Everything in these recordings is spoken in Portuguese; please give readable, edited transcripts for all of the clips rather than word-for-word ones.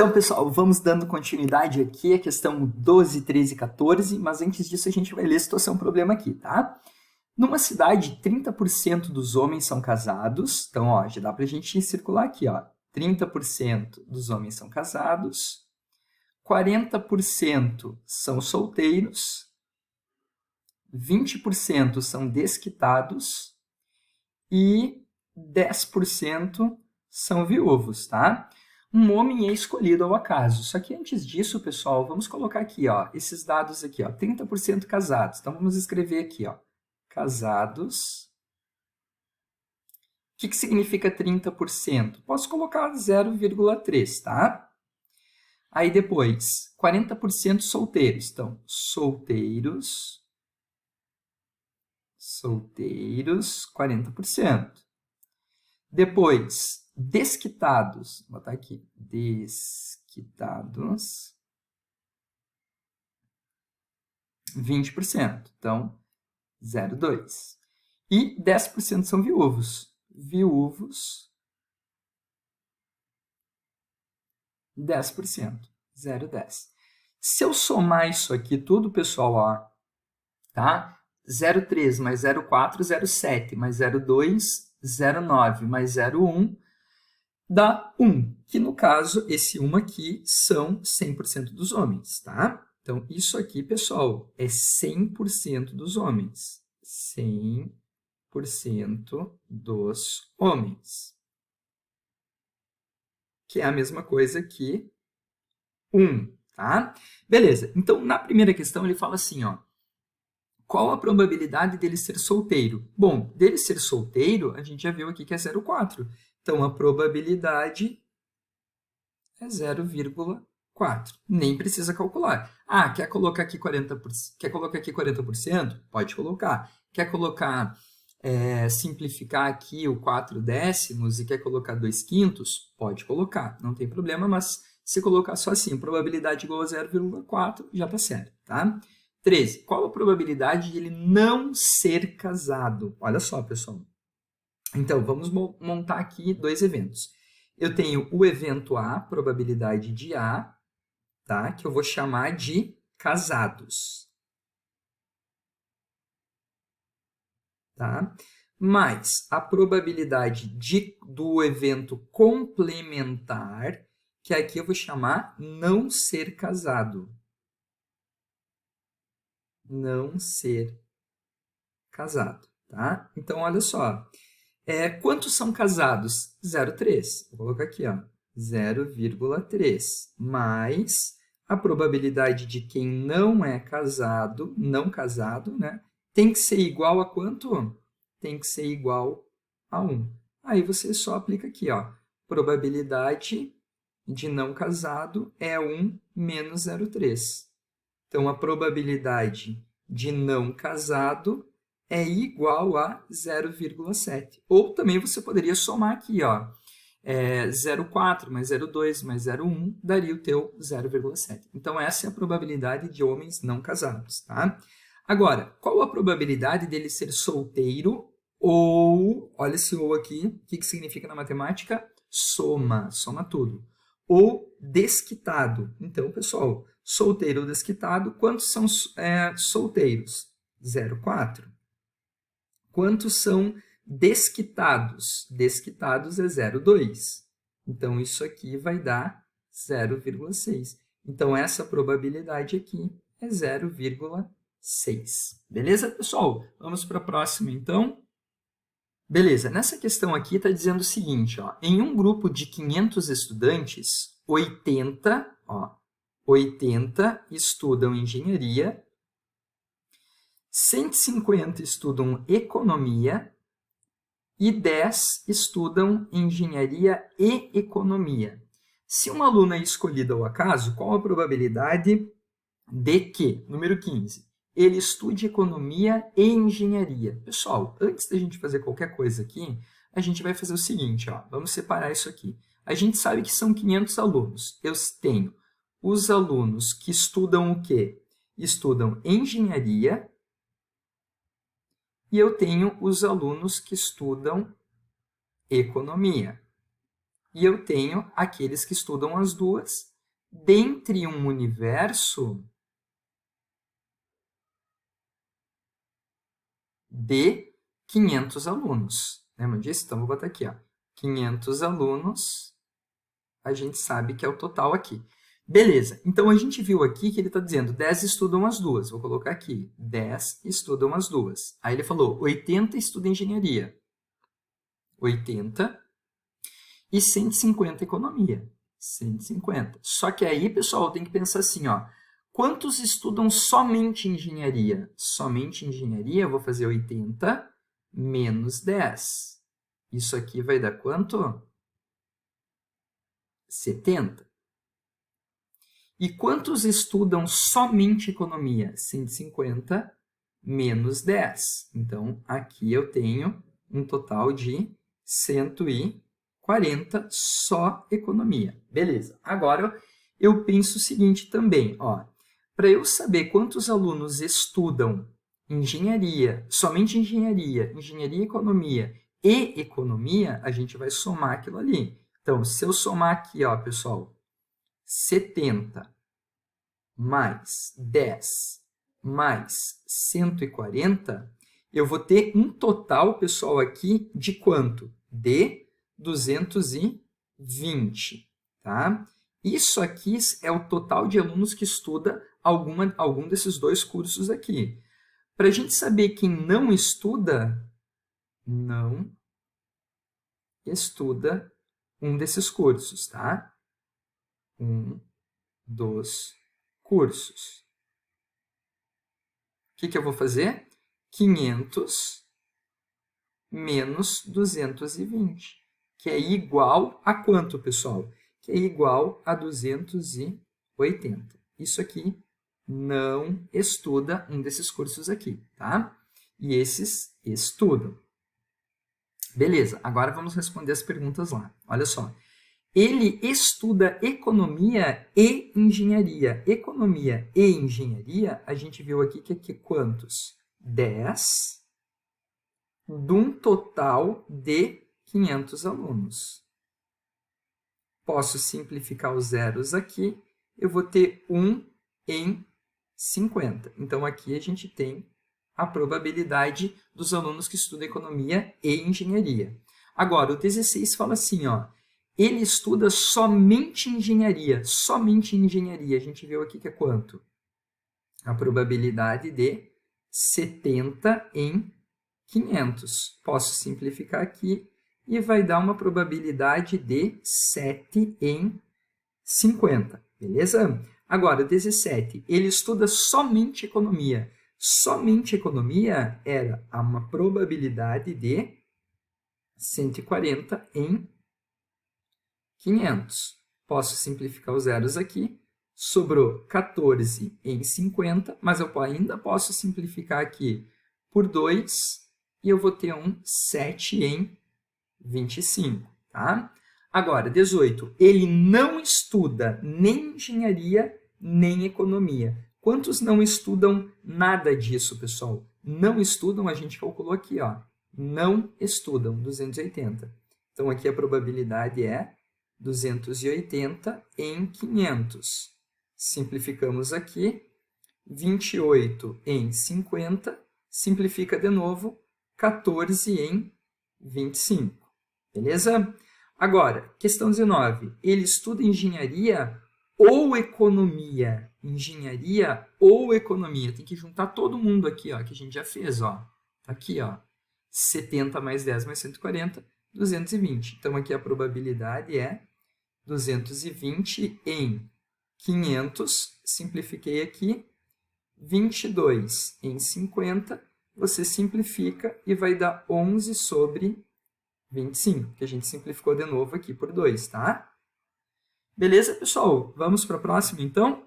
Então, pessoal, vamos dando continuidade aqui à questão 12, 13 e 14, mas antes disso a gente vai ler a situação problema aqui, tá? Numa cidade, 30% dos homens são casados, então, ó, já dá pra gente circular aqui, ó. 30% dos homens são casados, 40% são solteiros, 20% são desquitados e 10% são viúvos, tá? Um homem é escolhido ao acaso. Só que antes disso, pessoal, vamos colocar aqui, ó, esses dados aqui, ó, 30% casados. Então, vamos escrever aqui, ó, casados. O que significa 30%? Posso colocar 0,3, tá? Aí depois, 40% solteiros. Então, solteiros, 40%. Depois, desquitados, vou botar aqui, desquitados, 20%, então 0,2. E 10% são viúvos. Viúvos, 10%, 0,10. Se eu somar isso aqui tudo, pessoal, ó, tá? 0,3 mais 0,4, 0,7 mais 0,2, 0,9 mais 0,1 dá 1, que no caso, esse 1 aqui são 100% dos homens, tá? Então, isso aqui, pessoal, é 100% dos homens. 100% dos homens. Que é a mesma coisa que 1, tá? Beleza. Então, na primeira questão, ele fala assim, ó. Qual a probabilidade dele ser solteiro? Bom, dele ser solteiro, a gente já viu aqui que é 0,4. Então, a probabilidade é 0,4. Nem precisa calcular. Ah, quer colocar aqui 40%? Quer colocar aqui 40%? Pode colocar. Quer colocar, simplificar aqui o 4 décimos e quer colocar 2/5? Pode colocar, não tem problema, mas se colocar só assim, probabilidade igual a 0,4, já está certo, tá? 13. Qual a probabilidade de ele não ser casado? Olha só, pessoal. Então, vamos montar aqui dois eventos. Eu tenho o evento A, probabilidade de A, tá? Que eu vou chamar de casados. Tá? Mais a probabilidade do evento complementar, que aqui eu vou chamar não ser casado. Não ser casado, tá? Então, olha só. Quantos são casados? 0,3. Vou colocar aqui, ó, 0,3. Mais a probabilidade de quem não é casado, não casado, né? Tem que ser igual a quanto? Tem que ser igual a 1. Aí você só aplica aqui, ó. Probabilidade de não casado é 1 menos 0,3. Então, a probabilidade de não casado é igual a 0,7. Ou também você poderia somar aqui, ó, 0,4 mais 0,2 mais 0,1 daria o teu 0,7. Então, essa é a probabilidade de homens não casados, tá? Agora, qual a probabilidade dele ser solteiro ou, olha esse ou aqui, o que significa na matemática? Soma tudo. Ou desquitado. Então, pessoal, solteiro ou desquitado, quantos são solteiros? 0,4. Quantos são desquitados? Desquitados é 0,2. Então, isso aqui vai dar 0,6. Então, essa probabilidade aqui é 0,6. Beleza, pessoal? Vamos para a próxima, então. Beleza, nessa questão aqui está dizendo o seguinte, ó, em um grupo de 500 estudantes, 80 estudam engenharia, 150 estudam economia e 10 estudam engenharia e economia. Se uma aluna é escolhida ao acaso, qual a probabilidade de que, número 15, ele estude economia e engenharia? Pessoal, antes da gente fazer qualquer coisa aqui, a gente vai fazer o seguinte, ó, vamos separar isso aqui. A gente sabe que são 500 alunos. Eu tenho os alunos que estudam o quê? Estudam engenharia e eu tenho os alunos que estudam economia. E eu tenho aqueles que estudam as duas dentre um universo de 500 alunos. Lembra disso? Então, vou botar aqui, ó, 500 alunos, a gente sabe que é o total aqui. Beleza, então a gente viu aqui que ele está dizendo 10 estudam as duas. Vou colocar aqui, 10 estudam as duas. Aí ele falou 80 estudam engenharia. 80 e 150 economia. 150. Só que aí, pessoal, tem que pensar assim, ó. Quantos estudam somente engenharia? Somente engenharia, eu vou fazer 80 menos 10. Isso aqui vai dar quanto? 70. E quantos estudam somente economia? 150 menos 10. Então, aqui eu tenho um total de 140 só economia. Beleza. Agora, eu penso o seguinte também, ó. Para eu saber quantos alunos estudam engenharia, somente engenharia, engenharia e economia, a gente vai somar aquilo ali. Então, se eu somar aqui, ó, pessoal, 70 mais 10 mais 140, eu vou ter um total, pessoal, aqui de quanto? De 220, tá? Isso aqui é o total de alunos que estuda algum desses dois cursos aqui. Para a gente saber quem não estuda um desses cursos, tá? Um dos cursos. O que eu vou fazer? 500 menos 220, que é igual a quanto, pessoal? Que é igual a 280. Isso aqui não estuda um desses cursos aqui, tá? E esses estudam. Beleza, agora vamos responder as perguntas lá. Olha só. Ele estuda economia e engenharia. Economia e engenharia, a gente viu aqui que é quantos? 10 de um total de 500 alunos. Posso simplificar os zeros aqui, eu vou ter 1 em 50. Então, aqui a gente tem a probabilidade dos alunos que estudam economia e engenharia. Agora, o 16 fala assim, ó, ele estuda somente engenharia. Somente engenharia. A gente viu aqui que é quanto? A probabilidade de 70 em 500. Posso simplificar aqui e vai dar uma probabilidade de 7 em 50. Beleza? Agora, 17. Ele estuda somente economia. Somente economia era uma probabilidade de 140 em 500. Posso simplificar os zeros aqui. Sobrou 14 em 50, mas eu ainda posso simplificar aqui por 2 e eu vou ter um 7 em 25. Tá? Agora, 18. Ele não estuda nem engenharia, nem economia. Quantos não estudam nada disso, pessoal? Não estudam, a gente calculou aqui, ó. Não estudam, 280. Então, aqui a probabilidade é 280 em 500. Simplificamos aqui, 28 em 50, simplifica de novo, 14 em 25. Beleza? Agora, questão 19. Ele estuda engenharia ou economia? Engenharia ou economia? Tem que juntar todo mundo aqui, ó, que a gente já fez, ó. Tá aqui, ó. 70 mais 10 mais 140, 220. Então, aqui a probabilidade é 220 em 500. Simplifiquei aqui. 22 em 50. Você simplifica e vai dar 11 sobre 25, que a gente simplificou de novo aqui por 2, tá? Beleza, pessoal? Vamos para a próxima, então?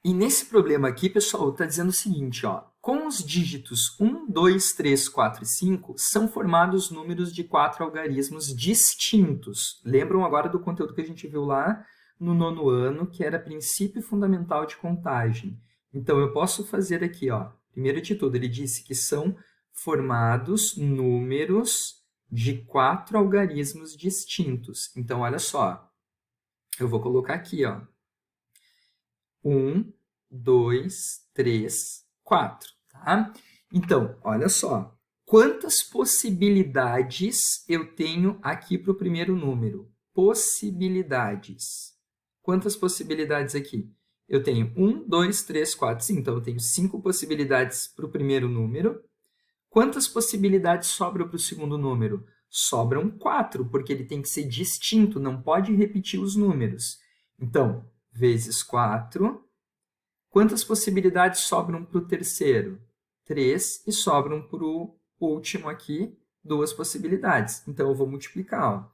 E nesse problema aqui, pessoal, está dizendo o seguinte, ó. Com os dígitos 1, 2, 3, 4 e 5, são formados números de 4 algarismos distintos. Lembram agora do conteúdo que a gente viu lá no 9º ano, que era princípio fundamental de contagem. Então, eu posso fazer aqui, ó. Primeiro de tudo, ele disse que são formados números de 4 algarismos distintos. Então, olha só. eu vou colocar aqui, ó. 1, 2, 3, 4, tá? Então, olha só. Quantas possibilidades eu tenho aqui para o primeiro número? Possibilidades. Quantas possibilidades aqui? Eu tenho 1, 2, 3, 4, 5. Então, eu tenho 5 possibilidades para o primeiro número. Quantas possibilidades sobram para o segundo número? Sobram 4, porque ele tem que ser distinto, não pode repetir os números. Então, vezes 4. Quantas possibilidades sobram para o terceiro? 3, e sobram para o último aqui 2 possibilidades. Então, eu vou multiplicar. Ó.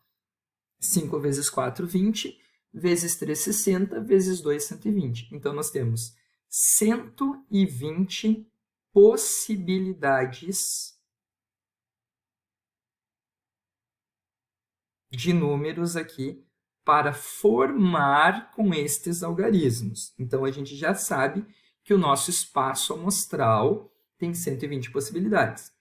5 vezes 4, 20, vezes 3, 60, vezes 2, 120. Então, nós temos 120 possibilidades de números aqui para formar com estes algarismos. Então, a gente já sabe que o nosso espaço amostral tem 120 possibilidades.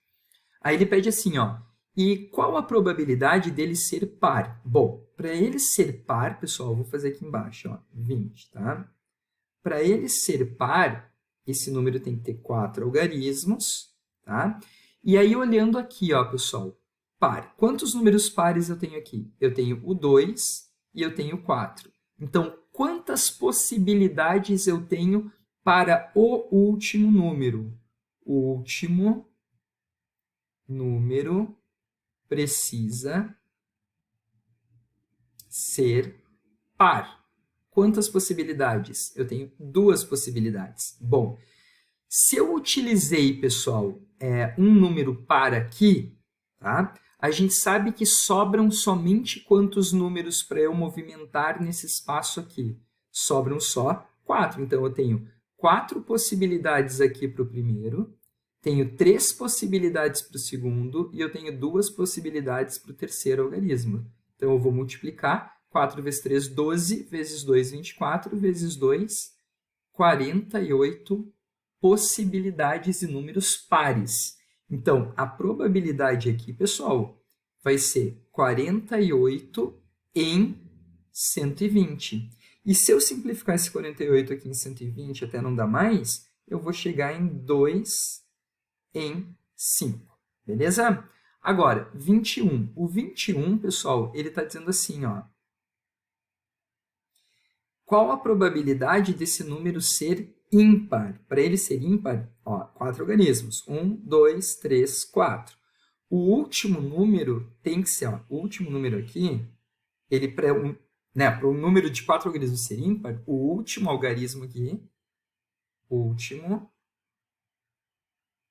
Aí ele pede assim, ó, e qual a probabilidade dele ser par? Bom, para ele ser par, pessoal, eu vou fazer aqui embaixo, ó, 20, tá? Para ele ser par, esse número tem que ter 4 algarismos, tá? E aí, olhando aqui, ó, pessoal, par. Quantos números pares eu tenho aqui? Eu tenho o 2 e eu tenho o 4. Então, quantas possibilidades eu tenho para o último número? O último número precisa ser par. Quantas possibilidades? Eu tenho 2 possibilidades. Bom, se eu utilizei, pessoal, um número par aqui, tá? A gente sabe que sobram somente quantos números para eu movimentar nesse espaço aqui? Sobram só 4. Então, eu tenho 4 possibilidades aqui para o primeiro, tenho 3 possibilidades para o segundo e eu tenho 2 possibilidades para o terceiro algarismo. Então, eu vou multiplicar 4 vezes 3, 12, vezes 2, 24, vezes 2, 48 possibilidades de números pares. Então, a probabilidade aqui, pessoal, vai ser 48 em 120. E se eu simplificar esse 48 aqui em 120 até não dar mais, eu vou chegar em 2 em 5. Beleza? Agora, 21. O 21, pessoal, ele está dizendo assim, ó. Qual a probabilidade desse número ser ímpar? Para ele ser ímpar, ó, 4 algarismos. 1, 2, 3, 4. O último número tem que ser, ó, o último número aqui, ele para o número de 4 algarismos ser ímpar, o último algarismo aqui, o último,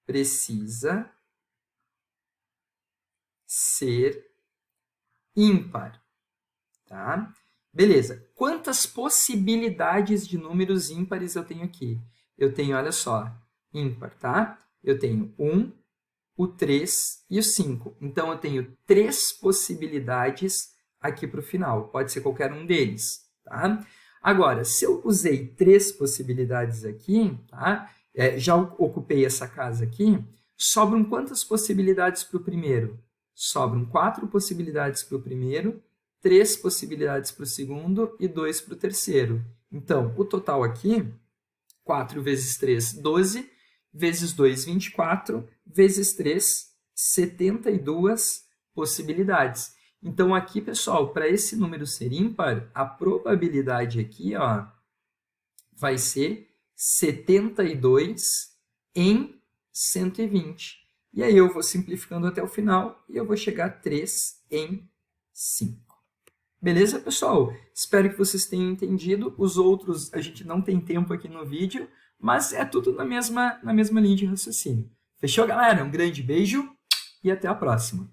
precisa ser ímpar, tá? Beleza. Quantas possibilidades de números ímpares eu tenho aqui? Eu tenho, olha só, ímpar, tá? Eu tenho 1, o 3 e o 5. Então, eu tenho 3 possibilidades aqui para o final. Pode ser qualquer um deles, tá? Agora, se eu usei 3 possibilidades aqui, tá? Já ocupei essa casa aqui, sobram quantas possibilidades para o primeiro? Sobram 4 possibilidades para o primeiro, 3 possibilidades para o segundo e 2 para o terceiro. Então, o total aqui, 4 vezes 3, 12, vezes 2, 24, vezes 3, 72 possibilidades. Então, aqui, pessoal, para esse número ser ímpar, a probabilidade aqui, ó, vai ser 72 em 120. E aí eu vou simplificando até o final e eu vou chegar a 3 em 5. Beleza, pessoal? Espero que vocês tenham entendido. Os outros a gente não tem tempo aqui no vídeo, mas é tudo na mesma linha de raciocínio. Fechou, galera? Um grande beijo e até a próxima.